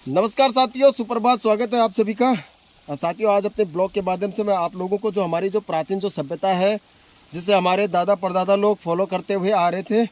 नमस्कार साथियों, सुप्रभात। स्वागत है आप सभी का। साथियों, आज अपने ब्लॉग के माध्यम से मैं आप लोगों को जो हमारी जो प्राचीन जो सभ्यता है, जिसे हमारे दादा परदादा लोग फॉलो करते हुए आ रहे थे,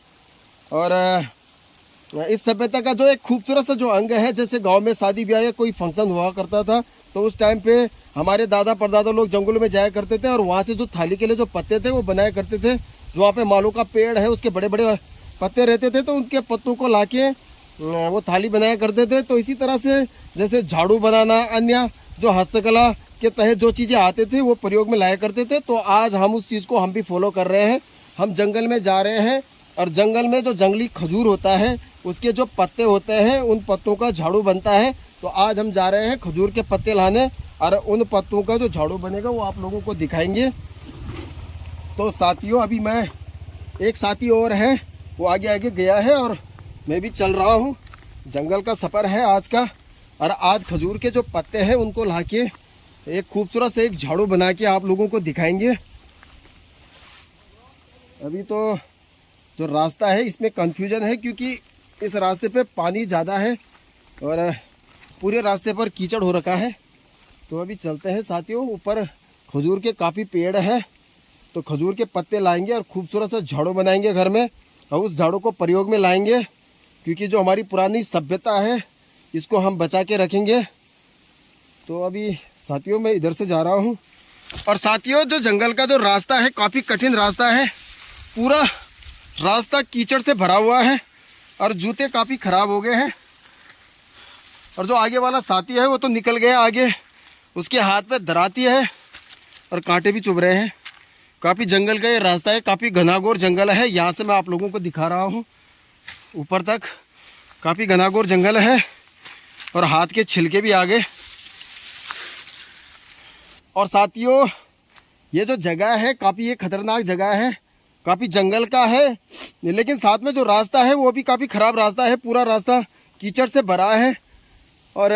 और इस सभ्यता का जो एक खूबसूरत सा जो अंग है, जैसे गांव में शादी ब्याह या कोई फंक्शन हुआ करता था तो उस टाइम पे हमारे दादा परदादा लोग जंगलों में जाया करते थे और वहाँ से जो थाली के लिए जो पत्ते थे वो बनाया करते थे। जो वहाँ पे मालों का पेड़ है, उसके बड़े बड़े पत्ते रहते थे, तो उनके पत्तों को लाके वो थाली बनाया करते थे। तो इसी तरह से जैसे झाड़ू बनाना, अन्य जो हस्तकला के तहत जो चीज़ें आते थे वो प्रयोग में लाया करते थे। तो आज हम उस चीज़ को हम भी फॉलो कर रहे हैं। हम जंगल में जा रहे हैं और जंगल में जो जंगली खजूर होता है, उसके जो पत्ते होते हैं, उन पत्तों का झाड़ू बनता है। तो आज हम जा रहे हैं खजूर के पत्ते लाने और उन पत्तों का जो झाड़ू बनेगा वो आप लोगों को दिखाएंगे। तो साथियों, अभी मैं एक साथी और है, वो आगे आगे गया है और मैं भी चल रहा हूँ। जंगल का सफ़र है आज का, और आज खजूर के जो पत्ते हैं उनको लाके एक खूबसूरत से एक झाड़ू बना के आप लोगों को दिखाएंगे। अभी तो जो रास्ता है इसमें कंफ्यूजन है, क्योंकि इस रास्ते पे पानी ज़्यादा है और पूरे रास्ते पर कीचड़ हो रखा है। तो अभी चलते हैं साथियों। ऊपर खजूर के काफ़ी पेड़ हैं, तो खजूर के पत्ते लाएंगे और खूबसूरत सा झाड़ू बनाएंगे घर में, और उस झाड़ू को प्रयोग में लाएंगे, क्योंकि जो हमारी पुरानी सभ्यता है इसको हम बचा के रखेंगे। तो अभी साथियों मैं इधर से जा रहा हूँ। और साथियों, जो जंगल का जो रास्ता है काफ़ी कठिन रास्ता है। पूरा रास्ता कीचड़ से भरा हुआ है और जूते काफ़ी ख़राब हो गए हैं। और जो आगे वाला साथी है वो तो निकल गया आगे, उसके हाथ पे दराती है और कांटे भी चुभ रहे हैं। काफ़ी जंगल का ये रास्ता है, काफ़ी घनाघोर जंगल है। यहाँ से मैं आप लोगों को दिखा रहा हूँ, ऊपर तक काफ़ी घनाघोर जंगल है और हाथ के छिलके भी आ गए। और साथियों, ये जो जगह है काफ़ी ये खतरनाक जगह है, काफ़ी जंगल का है, लेकिन साथ में जो रास्ता है वो भी काफ़ी ख़राब रास्ता है। पूरा रास्ता कीचड़ से भरा है और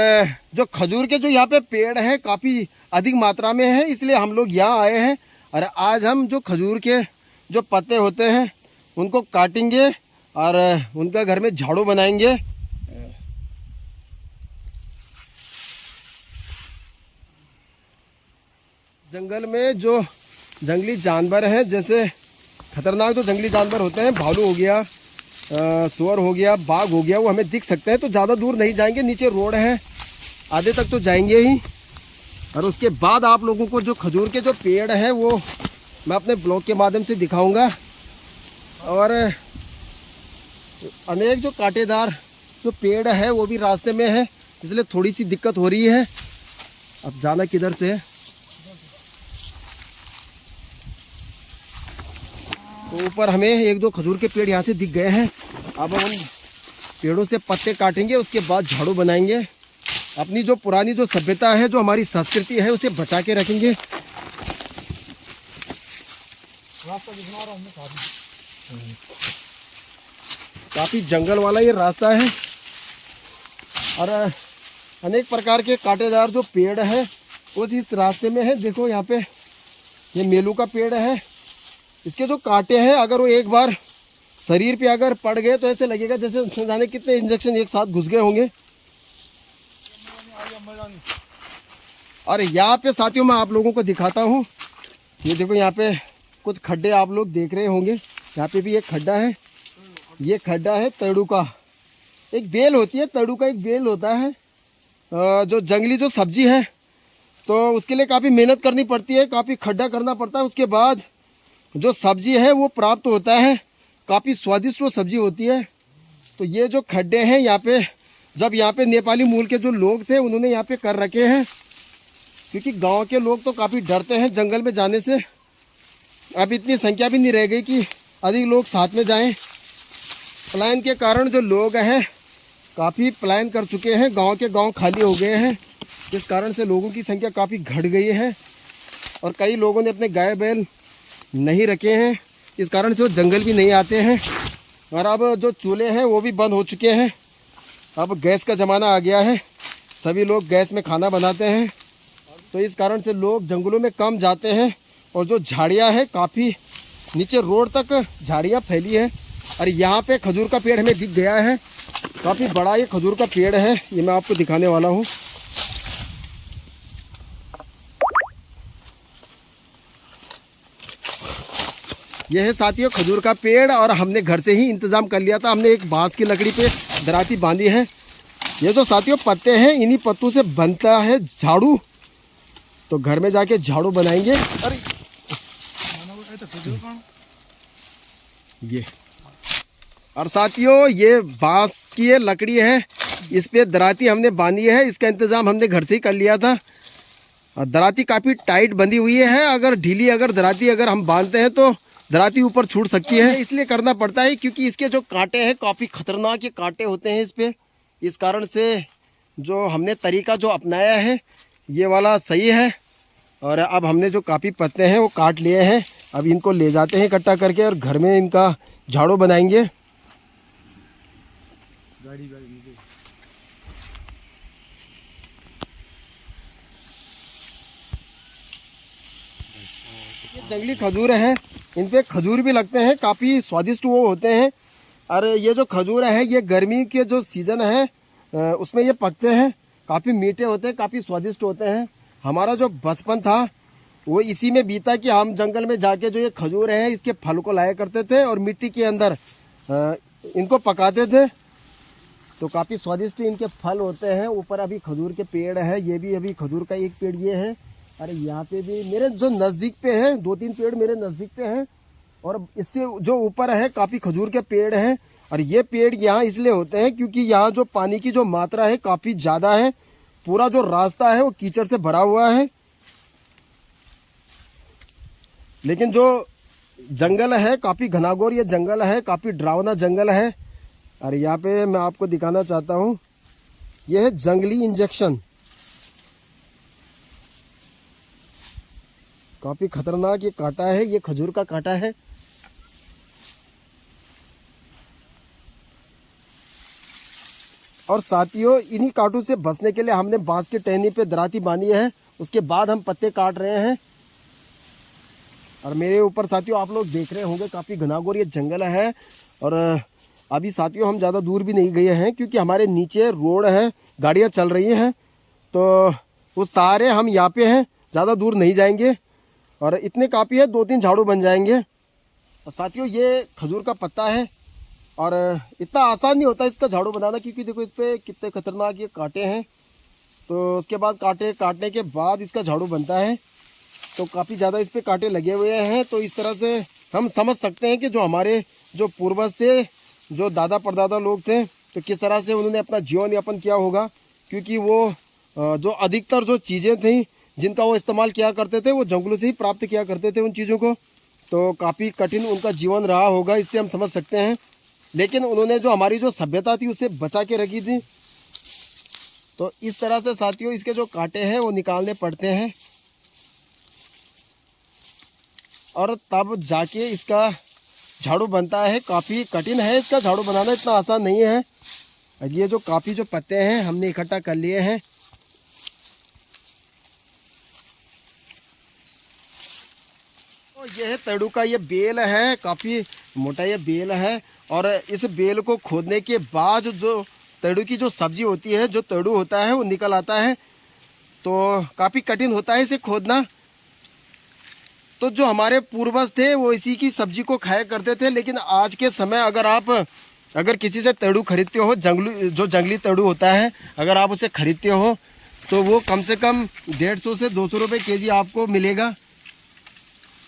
जो खजूर के जो यहाँ पे पेड़ हैं काफ़ी अधिक मात्रा में है, इसलिए हम लोग यहाँ आए हैं। और आज हम जो खजूर के जो पत्ते होते हैं उनको काटेंगे और उनका घर में झाड़ू बनाएंगे। जंगल में जो जंगली जानवर हैं, जैसे खतरनाक जो जंगली जानवर होते हैं, भालू हो गया, सुअर हो गया, बाघ हो गया, वो हमें दिख सकते हैं। तो ज़्यादा दूर नहीं जाएंगे, नीचे रोड है, आधे तक तो जाएंगे ही। और उसके बाद आप लोगों को जो खजूर के जो पेड़ हैं वो मैं अपने ब्लॉग के माध्यम से दिखाऊंगा। और अनेक जो कांटेदार जो पेड़ है वो भी रास्ते में है, इसलिए थोड़ी सी दिक्कत हो रही है। अब जाना किधर से है? तो ऊपर हमें एक दो खजूर के पेड़ यहाँ से दिख गए हैं। अब हम उन पेड़ों से पत्ते काटेंगे, उसके बाद झाड़ू बनाएंगे। अपनी जो पुरानी जो सभ्यता है, जो हमारी संस्कृति है, उसे बचा के रखेंगे। काफ़ी जंगल वाला ये रास्ता है और अनेक प्रकार के कांटेदार जो पेड़ हैं वो इस रास्ते में है। देखो यहाँ पे ये मेलू का पेड़ है, इसके जो कांटे हैं अगर वो एक बार शरीर पे अगर पड़ गए तो ऐसे लगेगा जैसे उसमें जाने कितने इंजेक्शन एक साथ घुस गए होंगे। और यहाँ पे साथियों मैं आप लोगों को दिखाता हूँ, ये देखो यहाँ पे कुछ खड्डे आप लोग देख रहे होंगे। यहाँ पे भी एक खड्डा है, ये खड्डा है तड़ू का। एक बेल होती है, तड़ू का एक बेल होता है। जो जंगली जो सब्जी है तो उसके लिए काफ़ी मेहनत करनी पड़ती है, काफ़ी खड्डा करना पड़ता है, उसके बाद जो सब्जी है वो प्राप्त होता है। काफ़ी स्वादिष्ट वो सब्जी होती है। तो ये जो खड्डे हैं यहाँ पे, जब यहाँ पे नेपाली मूल के जो लोग थे उन्होंने यहाँ पे कर रखे हैं, क्योंकि गांव के लोग तो काफ़ी डरते हैं जंगल में जाने से। अब इतनी संख्या भी नहीं रह गई कि अधिक लोग साथ में जाएं। पलायन के कारण जो लोग हैं काफ़ी पलायन कर चुके हैं, गांव के गांव खाली हो गए हैं, जिस कारण से लोगों की संख्या काफ़ी घट गई है। और कई लोगों ने अपने गाय बैल नहीं रखे हैं, इस कारण से वो जंगल भी नहीं आते हैं। और अब जो चूल्हे हैं वो भी बंद हो चुके हैं। अब गैस का ज़माना आ गया है, सभी लोग गैस में खाना बनाते हैं, तो इस कारण से लोग जंगलों में कम जाते हैं। और जो झाड़ियाँ हैं काफ़ी नीचे रोड तक झाड़ियाँ फैली है। और यहाँ पे खजूर का पेड़ हमें दिख गया है, काफ़ी बड़ा ये खजूर का पेड़ है, ये मैं आपको दिखाने वाला हूँ। यह है साथियों खजूर का पेड़, और हमने घर से ही इंतज़ाम कर लिया था। हमने एक बांस की लकड़ी पे दराती बांधी है। ये जो साथियों पत्ते हैं, इन्हीं पत्तों से बनता है झाड़ू। तो घर में जाके झाड़ू बनाएंगे। अरे ये, और साथियों ये बांस की ये लकड़ी है, इस पे दराती हमने बांधी है। इसका इंतज़ाम हमने घर से ही कर लिया था। और दराती काफ़ी टाइट बंधी हुई है। अगर ढीली अगर दराती अगर हम बांधते हैं तो दराती ऊपर छूट सकती है। इसलिए करना पड़ता है क्योंकि इसके जो कांटे हैं काफ़ी खतरनाक ये कांटे होते हैं इस पे। इस कारण से जो हमने तरीका जो अपनाया है ये वाला सही है। और अब हमने जो काफ़ी पत्ते हैं वो काट लिए हैं। अब इनको ले जाते हैं इकट्ठा करके और घर में इनका झाड़ू बनाएंगे। ये जंगली खजूर हैं, इन पे खजूर भी लगते हैं, काफ़ी स्वादिष्ट वो होते हैं। और ये जो खजूर है ये गर्मी के जो सीज़न है उसमें ये पकते हैं, काफ़ी मीठे होते हैं, काफ़ी स्वादिष्ट होते हैं। हमारा जो बचपन था वो इसी में बीता कि हम जंगल में जाके जो ये खजूर हैं इसके फल को लाया करते थे और मिट्टी के अंदर इनको पकाते थे। तो काफ़ी स्वादिष्ट इनके फल होते हैं। ऊपर अभी खजूर के पेड़ है, ये भी अभी खजूर का एक पेड़ ये है। अरे यहाँ पे भी मेरे जो नज़दीक पे है 2-3 पेड़ मेरे नज़दीक पे हैं। और इससे जो ऊपर है काफ़ी खजूर के पेड़ हैं। और ये पेड़ यहाँ इसलिए होते हैं क्योंकि यहाँ जो पानी की जो मात्रा है काफ़ी ज़्यादा है। पूरा जो रास्ता है वो कीचड़ से भरा हुआ है। लेकिन जो जंगल है काफ़ी घनाघोर ये जंगल है, काफ़ी डरावना जंगल है। और यहाँ पे मैं आपको दिखाना चाहता हूँ, यह है जंगली इंजेक्शन। काफ़ी खतरनाक ये कांटा है, ये खजूर का कांटा है। और साथियों इन्हीं कांटों से बचने के लिए हमने बांस की टहनी पे दराती बांधी है। उसके बाद हम पत्ते काट रहे हैं। और मेरे ऊपर साथियों आप लोग देख रहे होंगे काफ़ी घनाघोर ये जंगल है। और अभी साथियों हम ज़्यादा दूर भी नहीं गए हैं क्योंकि हमारे नीचे रोड है, गाड़ियाँ चल रही हैं। तो वो सारे हम यहाँ पे हैं, ज़्यादा दूर नहीं जाएंगे। और इतने काफ़ी है, 2-3 झाड़ू बन जाएंगे। और साथियों ये खजूर का पत्ता है और इतना आसान नहीं होता इसका झाड़ू बनाना क्योंकि देखो इस पर कितने खतरनाक ये कांटे हैं। तो उसके बाद कांटे काटने के बाद इसका झाड़ू बनता है। तो काफ़ी ज़्यादा इस पर कांटे लगे हुए हैं। तो इस तरह से हम समझ सकते हैं कि जो हमारे जो पूर्वज थे, जो दादा परदादा लोग थे, तो किस तरह से उन्होंने अपना जीवन यापन किया होगा। क्योंकि वो जो अधिकतर जो चीज़ें थी जिनका वो इस्तेमाल किया करते थे वो जंगलों से ही प्राप्त किया करते थे उन चीज़ों को। तो काफ़ी कठिन उनका जीवन रहा होगा, इससे हम समझ सकते हैं। लेकिन उन्होंने जो हमारी जो सभ्यता थी उसे बचा के रखी थी। तो इस तरह से साथियों इसके जो कांटे हैं वो निकालने पड़ते हैं और तब जाके इसका झाड़ू बनता है। काफ़ी कठिन है इसका झाड़ू बनाना, इतना आसान नहीं है। ये जो काफ़ी जो पत्ते हैं हमने इकट्ठा कर लिए हैं। तो ये है तड़ू का ये बेल है, काफ़ी मोटा ये बेल है। और इस बेल को खोदने के बाद जो तड़ू की जो सब्जी होती है, जो तड़ू होता है वो निकल आता है। तो काफ़ी कठिन होता है इसे खोदना। तो जो हमारे पूर्वज थे वो इसी की सब्जी को खाया करते थे। लेकिन आज के समय अगर किसी से तड़ू खरीदते हो, जंगली तड़ू होता है, अगर आप उसे खरीदते हो तो वो कम से कम 150 से 200 रुपये केजी आपको मिलेगा।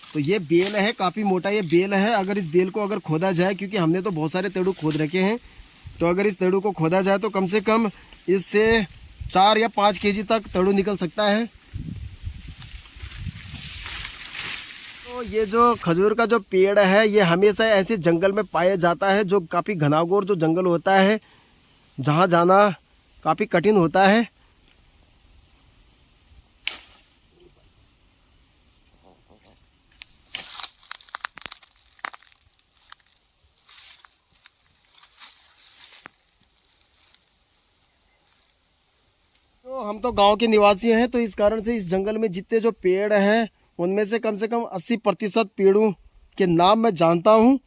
तो ये बेल है, काफ़ी मोटा ये बेल है। अगर इस बेल को अगर खोदा जाए, क्योंकि हमने तो बहुत सारे तड़ू खोद रखे हैं, तो अगर इस तड़ू को खोदा जाए तो कम से कम इससे 4 या 5 केजी तक तड़ू निकल सकता है। तो ये जो खजूर का जो पेड़ है ये हमेशा ऐसे जंगल में पाया जाता है जो काफ़ी घनाघोर जो जंगल होता है, जहाँ जाना काफ़ी कठिन होता है। तो हम तो गांव के निवासी हैं, तो इस कारण से इस जंगल में जितने जो पेड़ हैं उनमें से कम 80% पेड़ों के नाम मैं जानता हूं।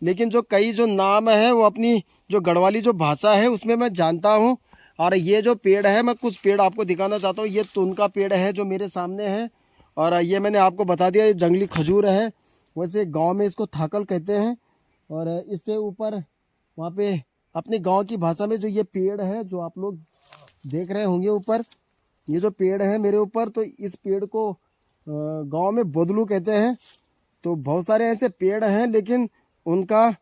लेकिन जो कई जो नाम है वो अपनी जो गढ़वाली जो भाषा है उसमें मैं जानता हूँ। और ये जो पेड़ है, मैं कुछ पेड़ आपको दिखाना चाहता हूँ। ये तुन का पेड़ है जो मेरे सामने है, और ये मैंने आपको बता दिया ये जंगली खजूर है। वैसे गांव में इसको थाकल कहते हैं। और इससे ऊपर वहाँ पे अपने गांव की भाषा में जो ये पेड़ है जो आप लोग देख रहे होंगे ऊपर, ये जो पेड़ है मेरे ऊपर, तो इस पेड़ को गांव में बदलू कहते हैं। तो बहुत सारे ऐसे पेड़ हैं, लेकिन उनका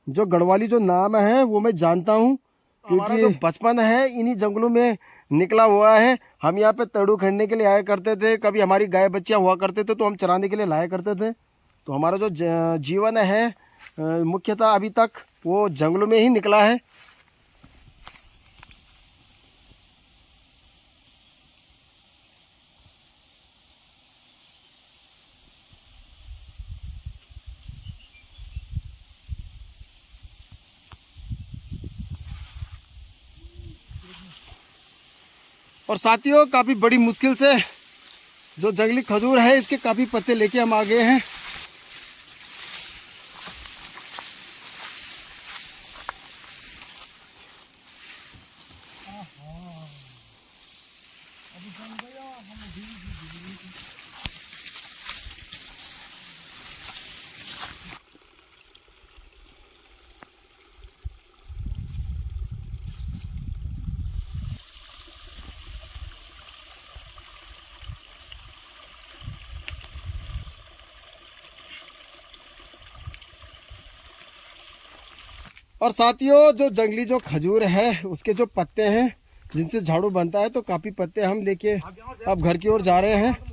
जो गढ़वाली जो नाम है वो मैं जानता हूँ, क्योंकि जो बचपन है इन्हीं जंगलों में निकला हुआ है। हम यहाँ पे तड़ू खड़ने के लिए आया करते थे, कभी हमारी गाय बच्चियाँ हुआ करते थे तो हम चराने के लिए लाया करते थे। तो हमारा जो जीवन है मुख्यतः अभी तक वो जंगलों में ही निकला है। और साथियों, काफ़ी बड़ी मुश्किल से जो जंगली खजूर है इसके काफ़ी पत्ते लेके हम आ गए हैं। और साथियों, जो जंगली जो खजूर है उसके जो पत्ते हैं जिनसे झाड़ू बनता है, तो काफ़ी पत्ते हम लेके अब घर की ओर जा रहे हैं।